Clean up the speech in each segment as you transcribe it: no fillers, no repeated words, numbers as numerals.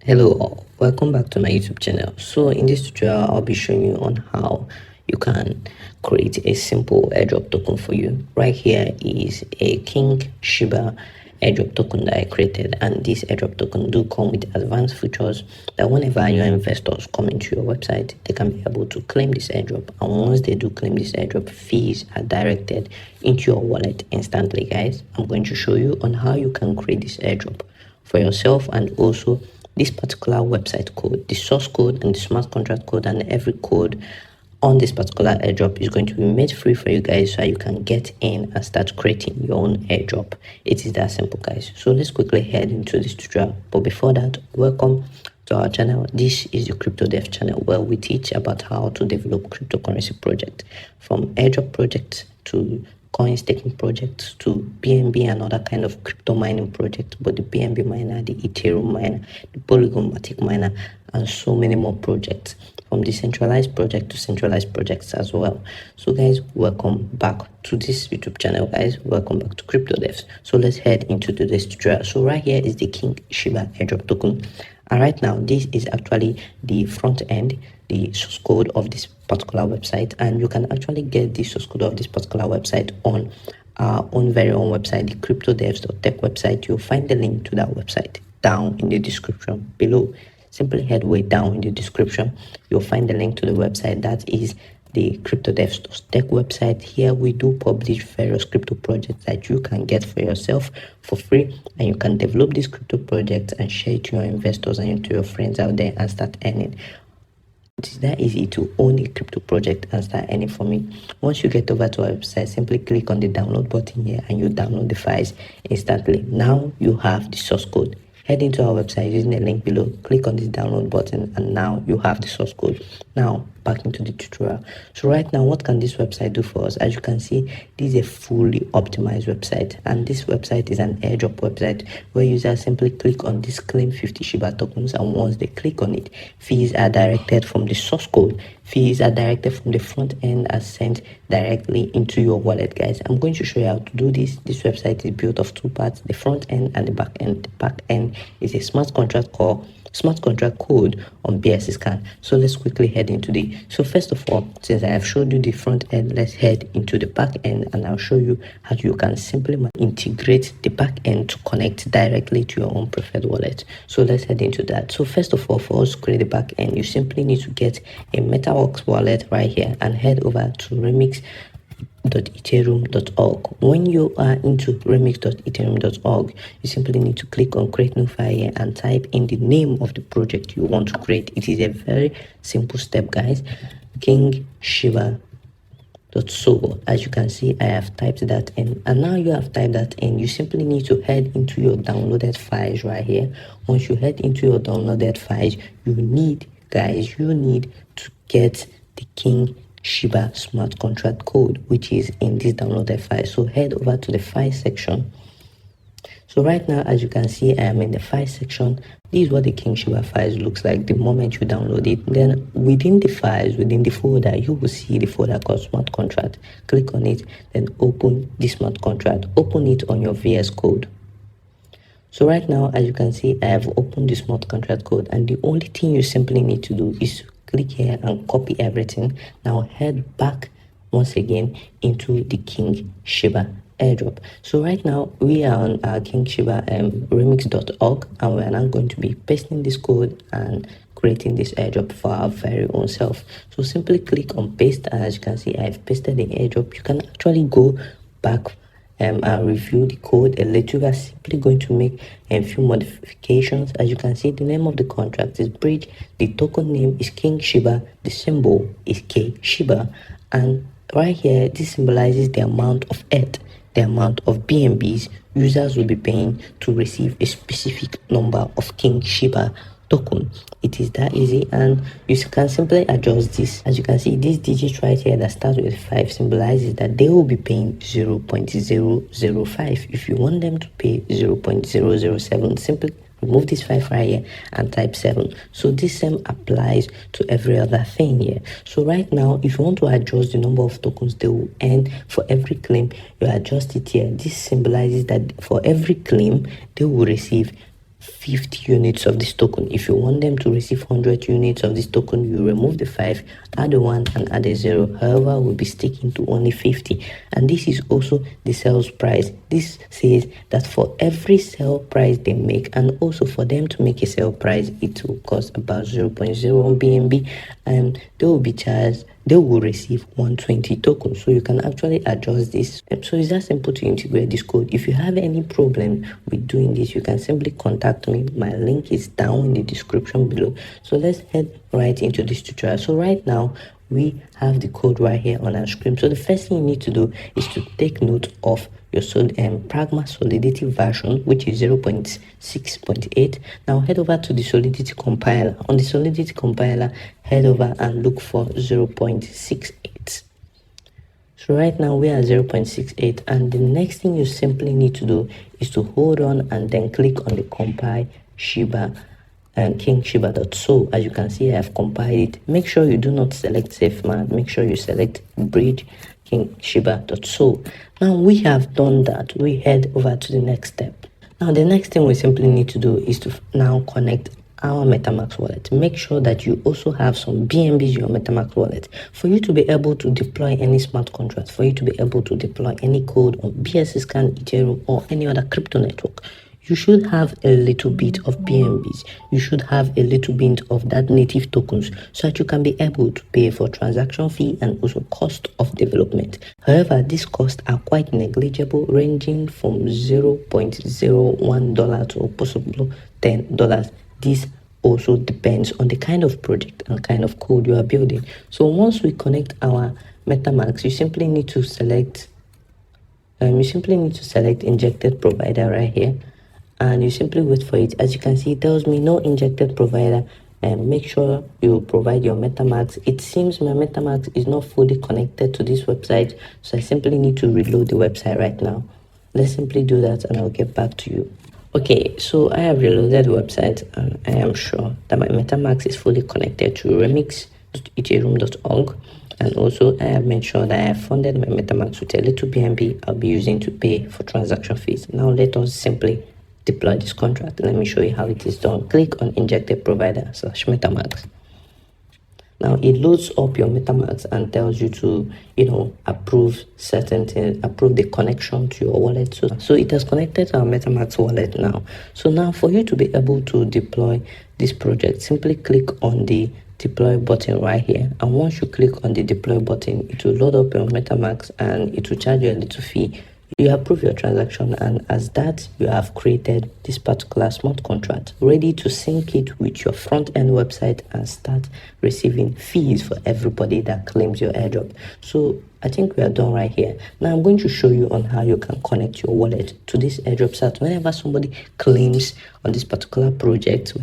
Hello all, welcome back to my YouTube channel. So in this tutorial I'll be showing you on how you can create a simple airdrop token for you. Right here is a King Shiba airdrop token that I created, and this airdrop token do come with advanced features that whenever your investors come into your website, they can be able to claim this airdrop, and once they do claim this airdrop, fees are directed into your wallet instantly. Guys, I'm going to show you on how you can create this airdrop for yourself, and also this particular website code, the source code and the smart contract code, and every code on this particular airdrop is going to be made free for you guys, so you can get in and start creating your own airdrop. It is that simple, guys. So let's quickly head into this tutorial, but before that, welcome to our channel. This is the Crypto Dev channel, where we teach about how to develop cryptocurrency project, from airdrop projects to coin staking projects to BNB and other kind of crypto mining project, but the BNB miner, the Ethereum miner, the Polygon Matic miner, and so many more projects, from decentralized project to centralized projects as well. So guys, welcome back to this YouTube channel. Guys, welcome back to Crypto Devs. So let's head into today's tutorial. So right here is the King Shiba airdrop token, and right now this is actually the front end, the source code of this particular website, and you can actually get the source code of this particular website on our own very own website, the cryptodevs.tech website. You'll find the link to that website down in the description below. Simply head way down in the description, you'll find the link to the website. That is the cryptodevs.tech website. Here we do publish various crypto projects that you can get for yourself for free, and you can develop these crypto projects and share it to your investors and to your friends out there and start earning. It is that easy to own a crypto project and start earning from it. Once you get over to our website, simply click on the download button here and you download the files instantly. Now you have the source code. Head into our website using the link below, click on this download button, and now you have the source code. Now back into the tutorial. So right now, what can this website do for us? As you can see, this is a fully optimized website, and this website is an airdrop website where users simply click on this claim 50 Shiba tokens, and once they click on it, fees are directed from the source code. Fees are directed from the front end and sent directly into your wallet. Guys, I'm going to show you how to do this. This website is built of two parts, the front end and the back end. The back end is a smart contract code on BSC scan. So let's quickly head into so first of all, since I have showed you the front end, let's head into the back end, and I'll show you how you can simply integrate the back end to connect directly to your own preferred wallet. So let's head into that. So first of all, for us to create the back end, you simply need to get a MetaWorks wallet right here and head over to remix.ethereum.org. When you are into remix.ethereum.org, you simply need to click on create new file here and type in the name of the project you want to create. It is a very simple step, guys. King Shiba .so. As you can see, I have typed that in, and now you have typed that in, you simply need to head into your downloaded files right here. Once you head into your downloaded files, you need to get the King Shiba smart contract code, which is in this downloaded file. So head over to the file section. So right now, as you can see, I am in the file section. This is what the King Shiba files looks like the moment you download it. Then within the files, within the folder, you will see the folder called smart contract. Click on it, then open the smart contract. Open it on your VS Code. So right now, as you can see, I have opened the smart contract code, and the only thing you simply need to do is click here and copy everything. Now head back once again into the King Shiba airdrop. So right now we are on our King Shiba remix.org, and we are now going to be pasting this code and creating this airdrop for our very own self. So simply click on paste, and as you can see, I've pasted the airdrop. You can actually go back and review the code a little. We are simply going to make a few modifications. As you can see, the name of the contract is bridge, the token name is King Shiba, the symbol is K Shiba, and right here this symbolizes the amount of ETH, the amount of BNBs users will be paying to receive a specific number of King Shiba token. It is that easy, and you can simply adjust this. As you can see, this digit right here that starts with 5 symbolizes that they will be paying 0.005. If you want them to pay 0.007, simply remove this 5 right here and type 7. So this same applies to every other thing here. So right now, if you want to adjust the number of tokens they will earn for every claim, you adjust it here. This symbolizes that for every claim they will receive 50 units of this token. If you want them to receive 100 units of this token, you remove the 5, add a 1 and add a 0. However, we'll be sticking to only 50. And this is also the sales price. This says that for every sale price they make, and also for them to make a sale price, it will cost about 0.01 BNB, and they will be charged, they will receive 120 tokens. So you can actually adjust this. So it's that simple to integrate this code. If you have any problem with doing this, you can simply contact me. My link is down in the description below. So let's head right into this tutorial. So right now we have the code right here on our screen. So the first thing you need to do is to take note of your Pragma Solidity version, which is 0.6.8. Now head over to the Solidity compiler. On the Solidity compiler, head over and look for 0.68. So right now we are 0.68, and the next thing you simply need to do is to hold on and then click on the compile Shiba and King Shiba.so. As you can see, I have compiled it. Make sure you do not select safe mode. Make sure you select bridge King Shiba.so. Now we have done that. We head over to the next step. Now the next thing we simply need to do is to now connect our MetaMask wallet. Make sure that you also have some BNBs in your MetaMask wallet for you to be able to deploy any smart contract, for you to be able to deploy any code on BSC Scan, Ethereum, or any other crypto network. You should have a little bit of BNBs. You should have a little bit of that native tokens so that you can be able to pay for transaction fee and also cost of development. However, these costs are quite negligible, ranging from $0.01 to possibly $10. This also depends on the kind of project and kind of code you are building. So once we connect our MetaMask, you simply need to select injected provider right here, and you simply wait for it. As you can see, it tells me no injected provider, and make sure you provide your MetaMask. It seems my MetaMask is not fully connected to this website, so I simply need to reload the website right now. Let's simply do that and I'll get back to you. Okay, so I have reloaded the website and I am sure that my MetaMask is fully connected to remix.ethereum.org, and also I have made sure that I have funded my MetaMask with a little BNB I'll be using to pay for transaction fees. Now let us simply deploy this contract. Let me show you how it is done. Click on injected provider / MetaMask. Now it loads up your MetaMask and tells you to, approve certain things, approve the connection to your wallet. So it has connected to our MetaMask wallet now. So now for you to be able to deploy this project, simply click on the deploy button right here. And once you click on the deploy button, it will load up your MetaMask and it will charge you a little fee. You approve your transaction, and as that, you have created this particular smart contract ready to sync it with your front end website and start receiving fees for everybody that claims your airdrop. So I think we are done right here. Now I'm going to show you on how you can connect your wallet to this airdrop site. Whenever somebody claims on this particular project,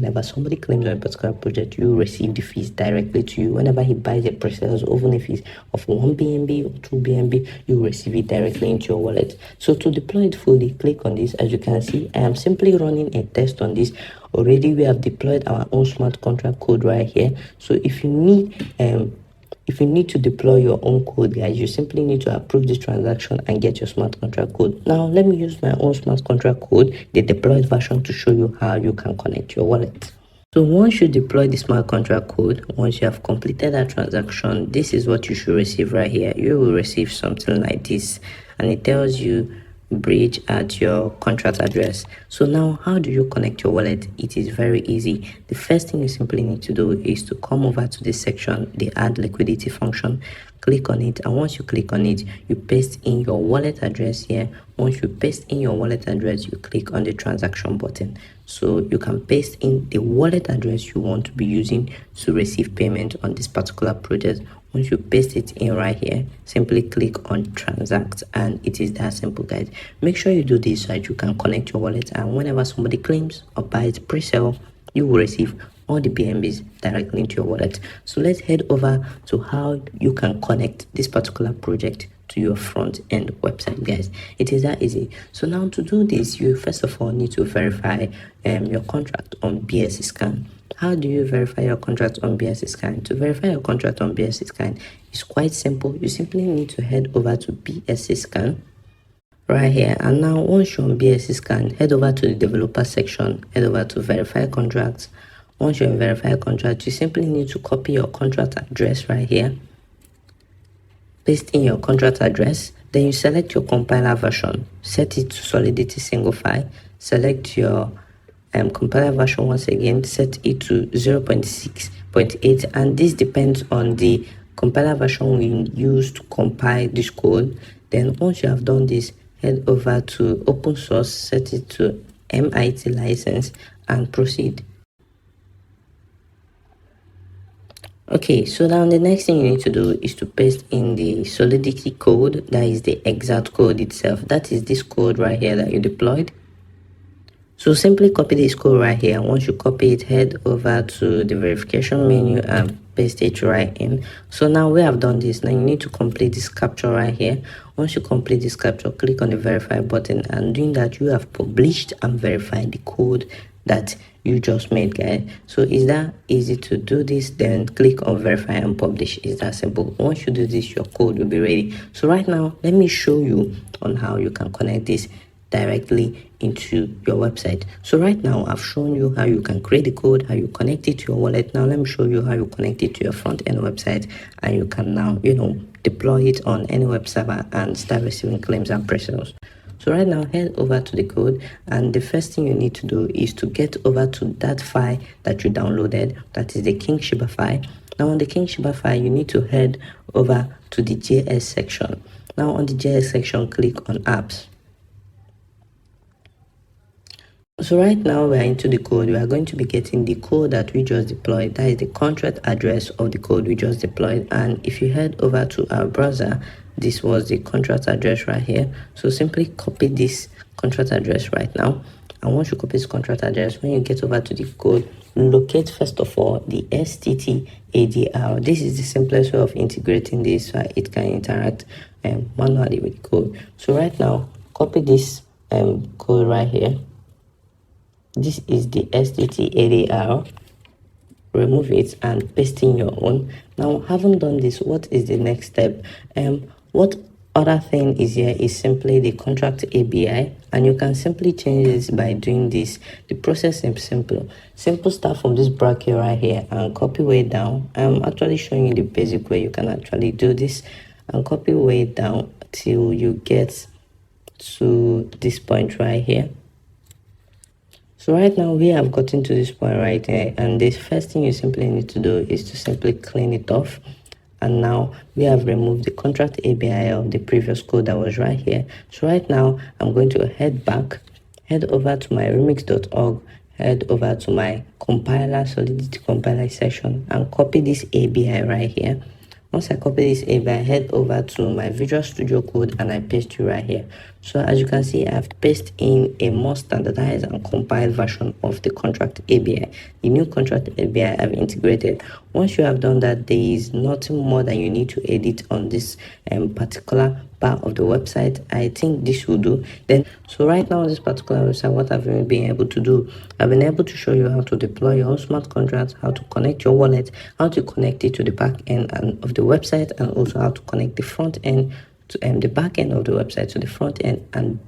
you receive the fees directly to you. Whenever he buys a Presale, even if it's of 1 BNB or 2 BNB, you receive it directly into your wallet. So to deploy it fully, click on this. As you can see, I am simply running a test on this. Already we have deployed our own smart contract code right here. So if you need to deploy your own code, guys, you simply need to approve this transaction and get your smart contract code. Now let me use my own smart contract code, the deployed version, to show you how you can connect your wallet. So once you deploy the smart contract code, once you have completed that transaction, this is what you should receive right here. You will receive something like this, and it tells you bridge at your contract address. So now how do you connect your wallet? It is very easy. The first thing you simply need to do is to come over to this section, the add liquidity function. Click on it, and once you click on it, you paste in your wallet address here. Once you paste in your wallet address, you click on the transaction button. So you can paste in the wallet address you want to be using to receive payment on this particular project. Once you paste it in right here, simply click on transact, and it is that simple, guys. Make sure you do this so that you can connect your wallet, and whenever somebody claims or buys Presale, you will receive all the BNBs directly into your wallet. So let's head over to how you can connect this particular project to your front end website, guys. It is that easy. So now to do this, you first of all need to verify your contract on BSC Scan. How do you verify your contract on BSC Scan? To verify your contract on BSC Scan is quite simple. You simply need to head over to BSC Scan. right here. And now once you're on BSC scan, head over to the developer section, head over to verify contracts. Once you're in verify contract, you simply need to copy your contract address right here, paste in your contract address, then you select your compiler version, set it to Solidity single file, select your compiler version once again, set it to 0.6.8, and this depends on the compiler version we use to compile this code. Then once you have done this, head over to open source, set it to MIT license, and proceed. Okay, so now the next thing you need to do is to paste in the Solidity code, that is the exact code itself. That is this code right here that you deployed. So simply copy this code right here. Once you copy it, head over to the verification menu and paste it right in. So now we have done this. Now you need to complete this capture right here. Once you complete this capture, click on the verify button, and doing that, you have published and verified the code that you just made, guys. So is that easy to do this? Then click on verify and publish. It's that simple. Once you do this, your code will be ready. So right now, let me show you on how you can connect this directly into your website. So right now I've shown you how you can create the code, how you connect it to your wallet. Now let me show you how you connect it to your front end website, and you can now deploy it on any web server and start receiving claims and presales. So right now, head over to the code, and the first thing you need to do is to get over to that file that you downloaded, that is the King Shiba file. Now on the King Shiba file, you need to head over to the JS section. Now on the JS section, click on apps. So right now we are into the code. We are going to be getting the code that we just deployed. That is the contract address of the code we just deployed. And if you head over to our browser, this was the contract address right here. So simply copy this contract address right now. And once you copy this contract address, when you get over to the code, locate first of all the STTADR. This is the simplest way of integrating this so it can interact manually with the code. So right now, copy this code right here. This is the STTADR. Remove it and paste in your own. Now, having done this, what is the next step? What other thing is here is simply the contract ABI, and you can simply change this by doing this. The process is simple. Simple start from this bracket right here and copy way down. I'm actually showing you the basic way you can actually do this, and copy way down till you get to this point right here. So right now we have gotten to this point right here, and the first thing you simply need to do is to simply clean it off. And now we have removed the contract ABI of the previous code that was right here. So right now I'm going to head back, head over to my remix.org, head over to my compiler, Solidity compiler section, and copy this ABI right here. Once I copy this ABI, head over to my Visual Studio Code and I paste it right here. So as you can see, I've pasted in a more standardized and compiled version of the contract ABI. The new contract ABI I've integrated. Once you have done that, there is nothing more that you need to edit on this particular part of the website. I think this will do. Then, so right now on this particular website, what I've been able to do, I've been able to show you how to deploy your own smart contracts, how to connect your wallet, how to connect it to the back end of the website, and also how to connect the front end to the back end of the website to the front end. And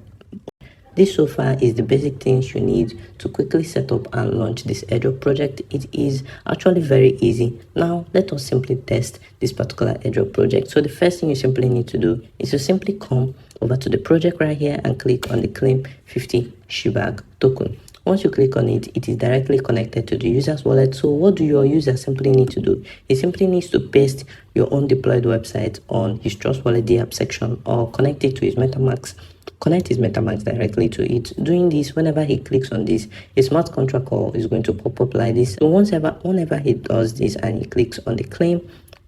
this so far is the basic things you need to quickly set up and launch this airdrop project. It is actually very easy. Now let us simply test this particular airdrop project. So the first thing you simply need to do is to simply come over to the project right here and click on the claim 50 Shiba token. Once you click on it, it is directly connected to the user's wallet. So what do your user simply need to do? He simply needs to paste your own deployed website on his Trust Wallet the app section, or connect it to his MetaMask. Connect his MetaMask directly to it. Doing this, whenever he clicks on this, a smart contract call is going to pop up like this. So whenever he does this and he clicks on the claim,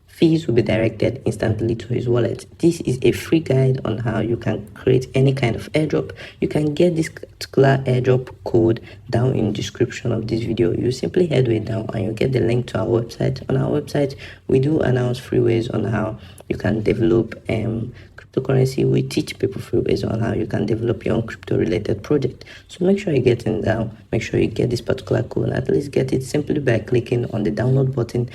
fees will be directed instantly to his wallet. This is a free guide on how you can create any kind of airdrop. You can get this particular airdrop code down in the description of this video. You simply head way down and you get the link to our website. On our website, we do announce free ways on how you can develop cryptocurrency. We teach people free ways on how you can develop your own crypto related project. So make sure you get in down, make sure you get this particular code. At least get it simply by clicking on the download button.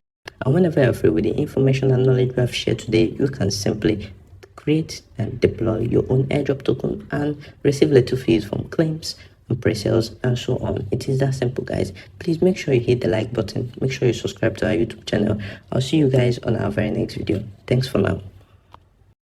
And whenever you're free with the information and knowledge we have shared today, you can simply create and deploy your own airdrop token and receive little fees from claims and pre-sales and so on. It is that simple, guys. Please make sure you hit the like button, make sure you subscribe to our YouTube channel. I'll see you guys on our very next video. Thanks for now.